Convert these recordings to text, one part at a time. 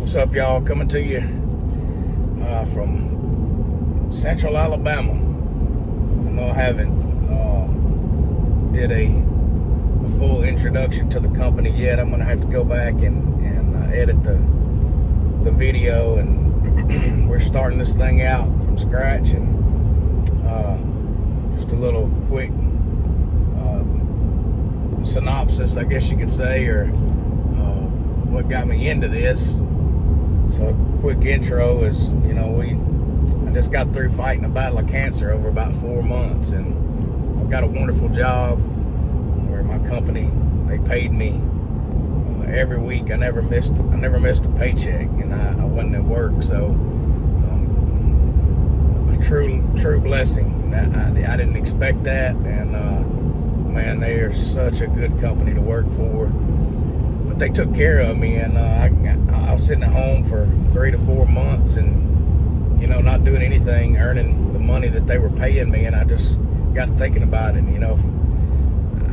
What's up, y'all? Coming to you from Central Alabama. I know I haven't did a full introduction to the company yet. I'm gonna have to go back and edit the video, and we're starting this thing out from scratch. And just a little quick synopsis, I guess you could say, or what got me into this. So a quick intro is, I just got through fighting a battle of cancer over about 4 months, and I've got a wonderful job where my company, they paid me every week. I never missed a paycheck, and I wasn't at work. So a true blessing. I didn't expect that, and man, they are such a good company to work for. But they took care of me, and I was sitting at home for 3 to 4 months, and not doing anything, earning the money that they were paying me. And I just got thinking about it. And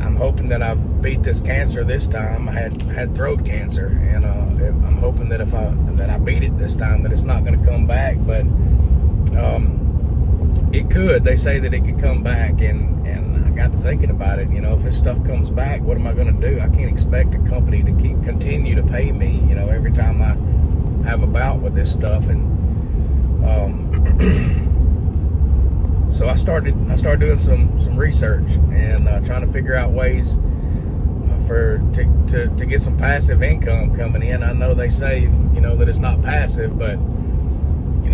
I'm hoping that I've beat this cancer this time. I had throat cancer, and I'm hoping that that I beat it this time, that it's not going to come back. But it could. They say that it could come back, and I got to thinking about it. If this stuff comes back, what am I going to do? I can't expect a company to continue to pay me, every time I have a bout with this stuff. And so I started doing some research and trying to figure out ways to get some passive income coming in. I know they say that it's not passive, but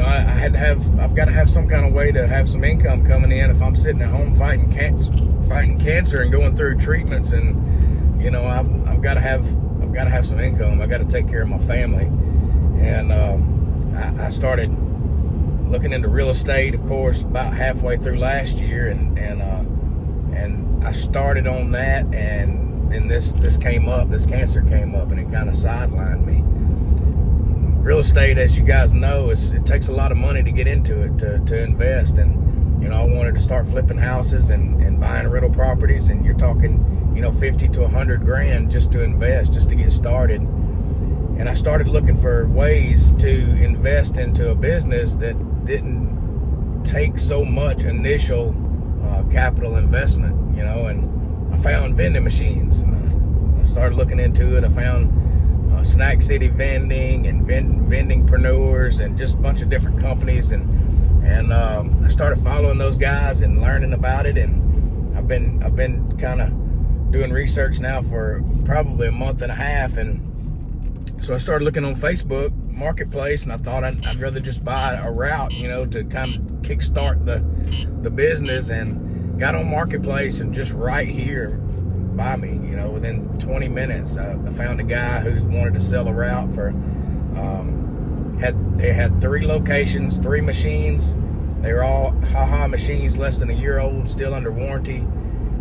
I've got to have some kind of way to have some income coming in if I'm sitting at home fighting cancer and going through treatments. And I've got to have some income. I got to take care of my family. And I started looking into real estate, of course, about halfway through last year, and I started on that, and then this cancer came up, and it kind of sidelined me. Real estate, as you guys know, it takes a lot of money to get into it, to invest. And I wanted to start flipping houses and buying rental properties, and you're talking 50 to 100 grand just to invest, just to get started. And I started looking for ways to invest into a business that didn't take so much initial capital investment, and I found vending machines, and I started looking into it. I found Snack City Vending and Vendingpreneurs and just a bunch of different companies, and I started following those guys and learning about it. And I've been kind of doing research now for probably a month and a half, and so I started looking on Facebook Marketplace, and I thought I'd rather just buy a route, to kind of kickstart the business, and got on Marketplace, and just right here by me, within 20 minutes, I found a guy who wanted to sell a route for, they had 3 locations, 3 machines. They were all Ha-Ha machines, less than a year old, still under warranty.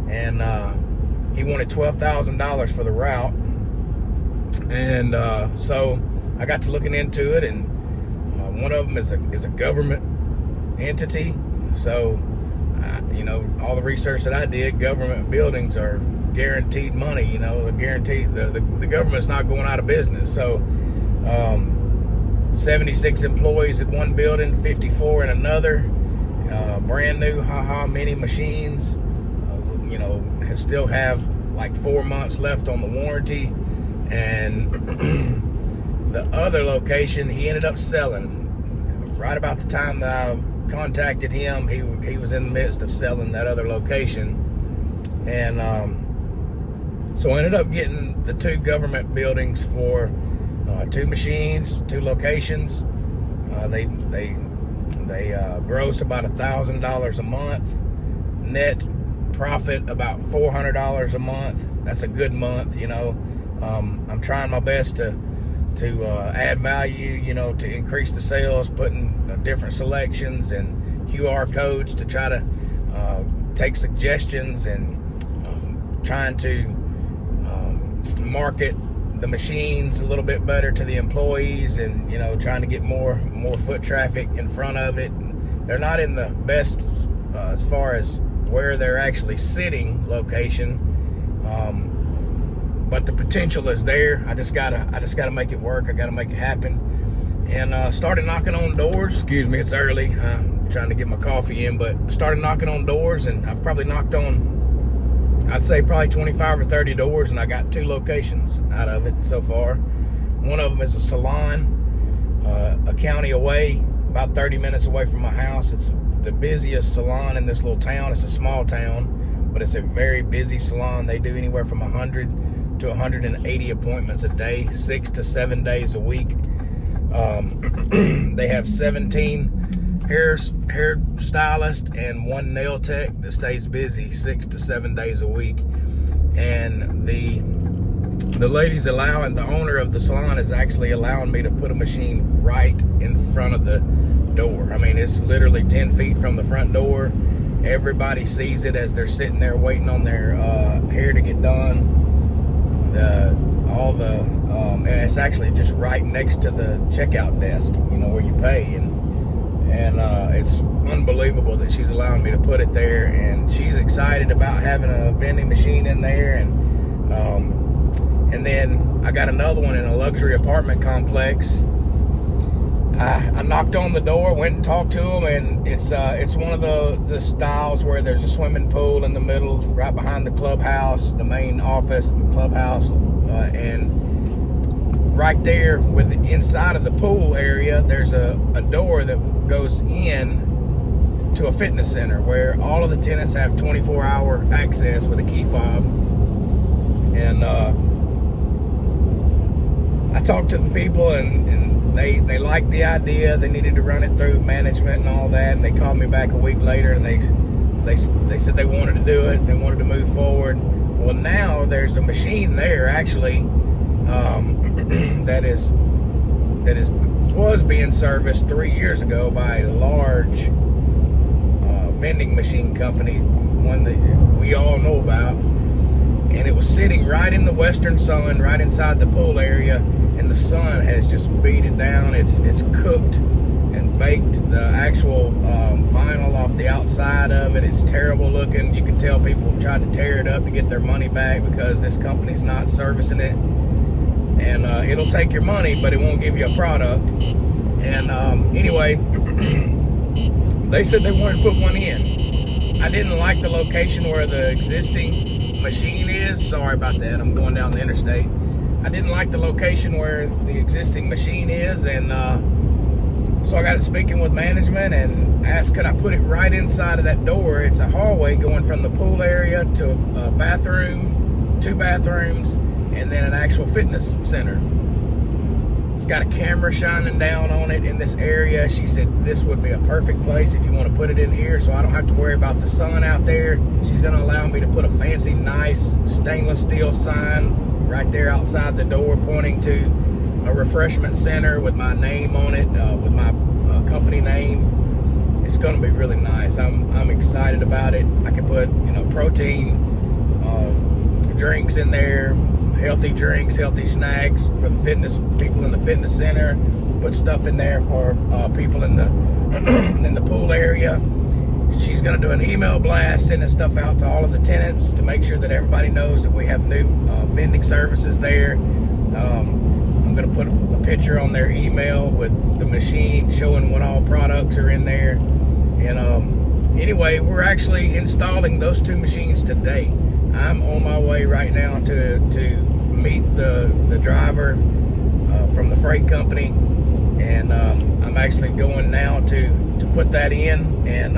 And he wanted $12,000 for the route. And so I got to looking into it, and one of them is a government entity. So all the research that I did, government buildings are guaranteed money. Guaranteed, the government's not going out of business. So 76 employees at one building, 54 in another. Brand new Ha-Ha mini machines. Still have like 4 months left on the warranty. And the other location, he ended up selling. Right about the time that I contacted him, he was in the midst of selling that other location. And so I ended up getting the 2 government buildings for 2 machines, 2 locations. They gross about $1,000 a month. Net profit about $400 a month. That's a good month. I'm trying my best to add value, to increase the sales, putting different selections and QR codes to try to take suggestions, and trying to market the machines a little bit better to the employees, and trying to get more foot traffic in front of it. And they're not in the best as far as where they're actually sitting location, but the potential is there. I just gotta make it work. I gotta make it happen. and started knocking on doors. Excuse me, it's early. Trying to get my coffee in, but started knocking on doors, and I've probably knocked on, I'd say probably 25 or 30 doors, and I got 2 locations out of it so far. One of them is a salon, a county away, about 30 minutes away from my house. It's the busiest salon in this little town. It's a small town, but it's a very busy salon. They do anywhere from 100 to 180 appointments a day, 6 to 7 days a week. They have 17 hair stylist and 1 nail tech that stays busy 6 to 7 days a week. And the lady's allowing, the owner of the salon is actually allowing me to put a machine right in front of the door. I mean, it's literally 10 feet from the front door. Everybody sees it as they're sitting there waiting on their hair to get done. And it's actually just right next to the checkout desk, you know, where you pay. And it's unbelievable that she's allowing me to put it there, and she's excited about having a vending machine in there. And then I got another one in a luxury apartment complex. I knocked on the door, went and talked to them, and it's one of the styles where there's a swimming pool in the middle, right behind the clubhouse, the main office, the clubhouse, and right there with the inside of the pool area, there's a door that goes in to a fitness center where all of the tenants have 24-hour access with a key fob. And I talked to the people, and they liked the idea. They needed to run it through management and all that, and they called me back a week later, and they said they wanted to do it. They wanted to move forward. Well, now there's a machine there actually that was being serviced 3 years ago by a large vending machine company, one that we all know about, and it was sitting right in the western sun, right inside the pool area, and the sun has just beat it down. It's cooked and baked the actual vinyl off the outside of it. It's terrible looking. You can tell people have tried to tear it up to get their money back because this company's not servicing it. And it'll take your money, but it won't give you a product. And anyway, they said they wanted to put one in. I didn't like the location where the existing machine is. Sorry about that. I'm going down the interstate. I didn't like the location where the existing machine is, and so I got to speaking with management and asked, could I put it right inside of that door? It's a hallway going from the pool area to a bathroom, 2 bathrooms, and then an actual fitness center. It's got a camera shining down on it in this area. She said this would be a perfect place if you want to put it in here, so I don't have to worry about the sun out there. She's going to allow me to put a fancy, nice stainless steel sign right there outside the door pointing to a refreshment center with my name on it, with my company name. It's going to be really nice. I'm excited about it. I can put, you know, protein drinks in there, healthy drinks, healthy snacks for the fitness people in the fitness center. Put stuff in there for people in the in the pool area. She's going to do an email blast, sending stuff out to all of the tenants to make sure that everybody knows that we have new vending services there. I'm going to put a picture on their email with the machine showing what all products are in there. And anyway, we're actually installing those 2 machines today. I'm on my way right now to meet the driver from the freight company, and I'm actually going now to put that in and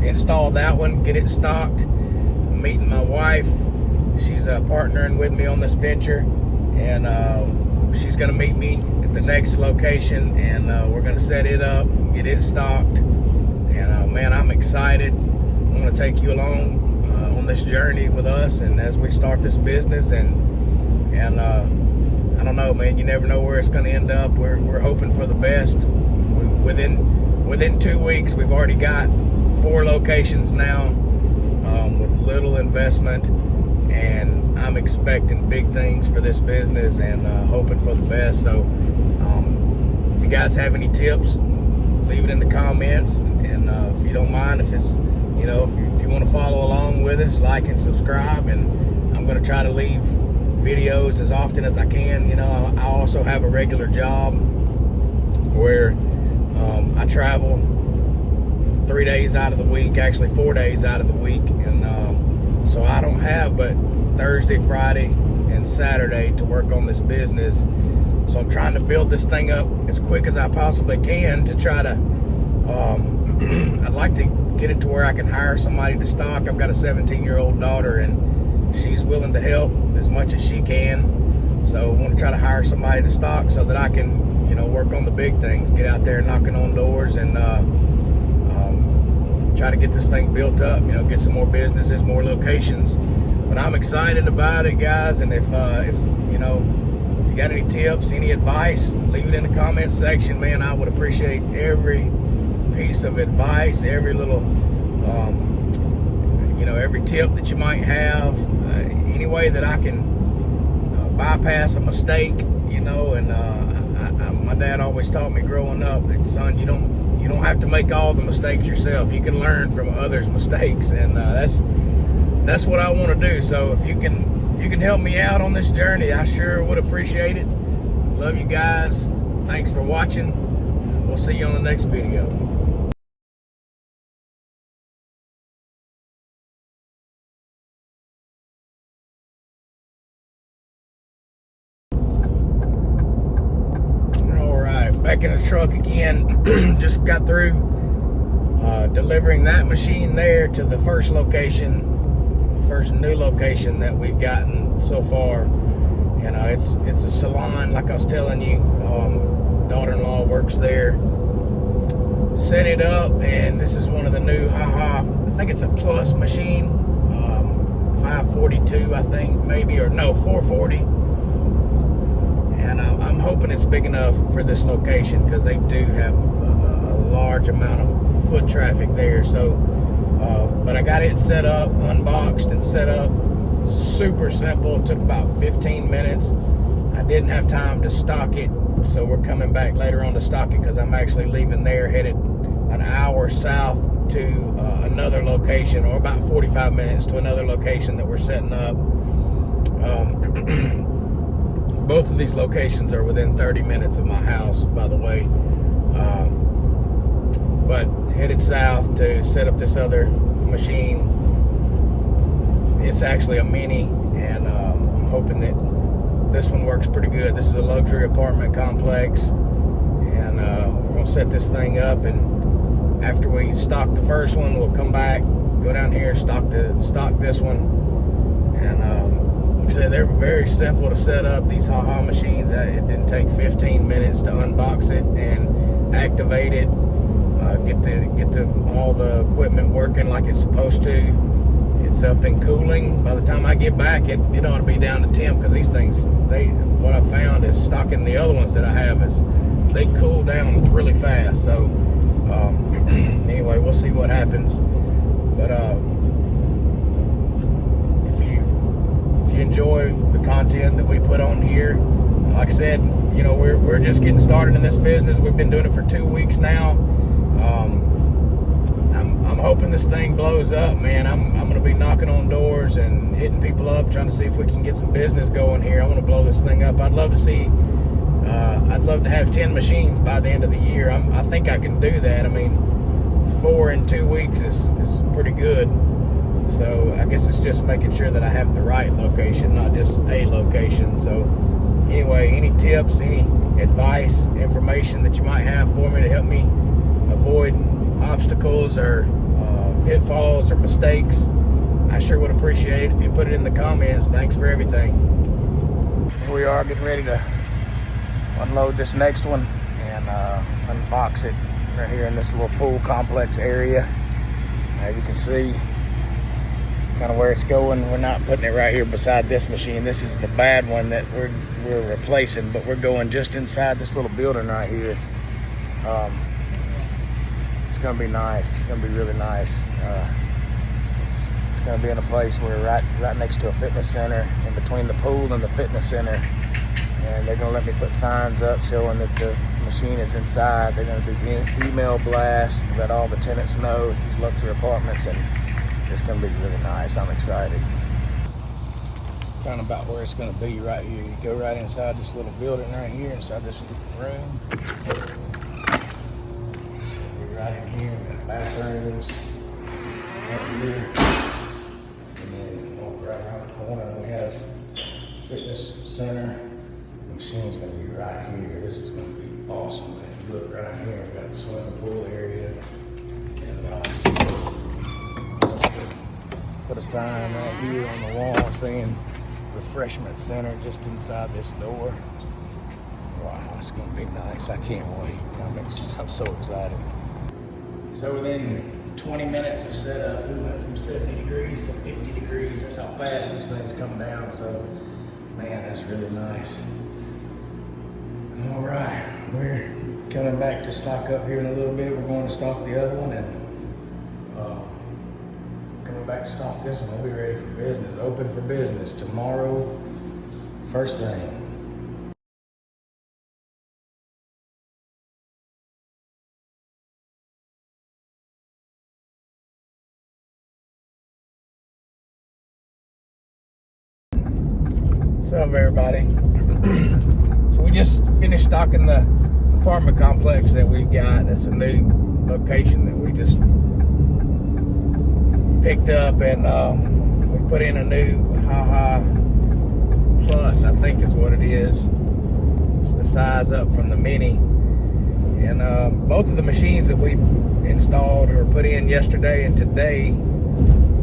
install that one, get it stocked. I'm meeting my wife. She's partnering with me on this venture, and she's going to meet me at the next location, and we're going to set it up, get it stocked. And man, I'm excited. I want to take you along on this journey with us, and as we start this business, and I don't know, man, you never know where it's going to end up. We're hoping for the best. Within 2 weeks, we've already got 4 locations now with little investment, and I'm expecting big things for this business, and hoping for the best. So if you guys have any tips, leave it in the comments, and if you don't mind, if it's, you know, if you want to follow along with us, like and subscribe. And I'm going to try to leave videos as often as I can. You know, I also have a regular job where I travel 3 days out of the week, actually 4 days out of the week, and so I don't have but Thursday, Friday, and Saturday to work on this business. So I'm trying to build this thing up as quick as I possibly can to try to I'd like to get it to where I can hire somebody to stock. I've got a 17-year-old daughter, and she's willing to help as much as she can. So I want to try to hire somebody to stock so that I can, you know, work on the big things, get out there knocking on doors, and try to get this thing built up, you know, get some more businesses, more locations. But I'm excited about it, guys, and if you know, if you got any tips, any advice, leave it in the comment section, man. I would appreciate every piece of advice, every little you know, every tip that you might have, any way that I can bypass a mistake, you know. And my dad always taught me growing up that, son, you don't have to make all the mistakes yourself. You can learn from others' mistakes, and that's what I want to do. So if you can help me out on this journey, I sure would appreciate it. Love you guys. Thanks for watching. We'll see you on the next video. Back in the truck again. Just got through delivering that machine there to the first location, the first new location that we've gotten so far. You know, it's a salon, like I was telling you. Daughter-in-law works there. Set it up, and this is one of the new I think it's a Plus machine, 542, I think, maybe, or no, 440. And I'm hoping it's big enough for this location, because they do have a large amount of foot traffic there. So, but I got it set up, unboxed and set up. Super simple. It took about 15 minutes. I didn't have time to stock it, so we're coming back later on to stock it, because I'm actually leaving there, headed an hour south to another location, or about 45 minutes to another location that we're setting up. Both of these locations are within 30 minutes of my house, by the way. But headed south to set up this other machine. It's actually a Mini, and I'm hoping that this one works pretty good. This is a luxury apartment complex, and we're gonna set this thing up, and after we stock the first one, we'll come back, go down here, stock this one, and like I said, they're very simple to set up, these machines. It didn't take 15 minutes to unbox it and activate it, get all the equipment working like it's supposed to. It's up and cooling. By the time I get back, it ought to be down to temp, because these things, what I found is stocking the other ones that I have is they cool down really fast. So anyway, we'll see what happens. But if you enjoy the content that we put on here, like I said, you know, we're just getting started in this business. We've been doing it for 2 weeks now. I'm hoping this thing blows up, man. I'm going to be knocking on doors and hitting people up, trying to see if we can get some business going here. I want to blow this thing up. I'd love to have 10 machines by the end of the year. I think I can do that. I mean, 4 in 2 weeks is pretty good. So I guess it's just making sure that I have the right location, not just a location. So anyway, any tips, any advice, information that you might have for me to help me avoid obstacles or pitfalls or mistakes, I sure would appreciate it if you put it in the comments. Thanks for everything. Here we are, getting ready to unload this next one and unbox it right here in this little pool complex area. As you can see, kind of where it's going. We're not putting it right here beside this machine. This is the bad one that we're replacing, but we're going just inside this little building right here. It's gonna be nice. It's gonna be really nice. It's gonna be in a place where right next to a fitness center, in between the pool and the fitness center, and they're gonna let me put signs up showing that the machine is inside. They're gonna do email blasts to let all the tenants know at these luxury apartments, and it's gonna be really nice. I'm excited. kind of about where it's going to be right here. You go right inside this little building right here, inside this room. Right in here, we got bathrooms right here, and then walk right around the corner and we have fitness center. The machine's gonna be right here. This is gonna be awesome. If you look right here, we got the swimming pool area, and put a sign right here on the wall saying refreshment center just inside this door. Wow, it's gonna be nice. I can't wait. I'm so excited. So within 20 minutes of setup, we went from 70 degrees to 50 degrees. That's how fast these things come down. So, man, that's really nice. All right, we're coming back to stock up here in a little bit. We're going to stock the other one and coming back to stock this one. We'll be ready for business, open for business tomorrow, first thing. What's up, everybody? So we just finished stocking the apartment complex that we've got. That's a new location that we just picked up, and we put in a new Haha Plus, I think is what it is. It's the size up from the Mini. And both of the machines that we installed or put in yesterday and today,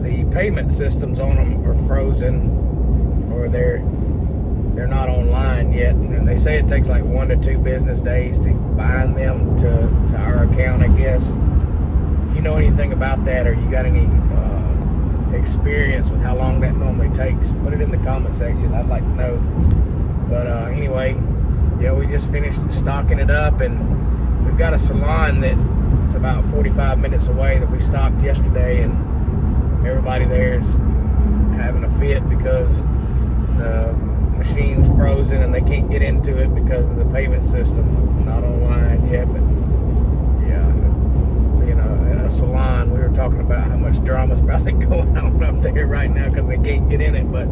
the payment systems on them are frozen, or they're not online yet, and they say it takes like 1 to 2 business days to bind them to our account, I guess. If you know anything about that, or you got any experience with how long that normally takes, put it in the comment section. I'd like to know. But anyway, yeah, we just finished stocking it up, and we've got a salon that's about 45 minutes away that we stocked yesterday, and everybody there's having a fit because the machine's frozen and they can't get into it because of the payment system. Not online yet, but yeah, you know, in a salon, we were talking about how much drama's probably going on up there right now because they can't get in it. But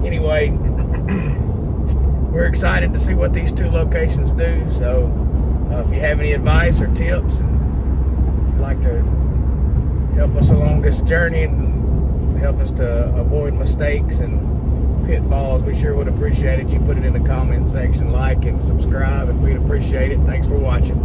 anyway, we're excited to see what these 2 locations do. So if you have any advice or tips and you'd like to help us along this journey and help us to avoid mistakes and pitfalls, we sure would appreciate it. You put it in the comment section, like and subscribe, and we'd appreciate it. Thanks for watching.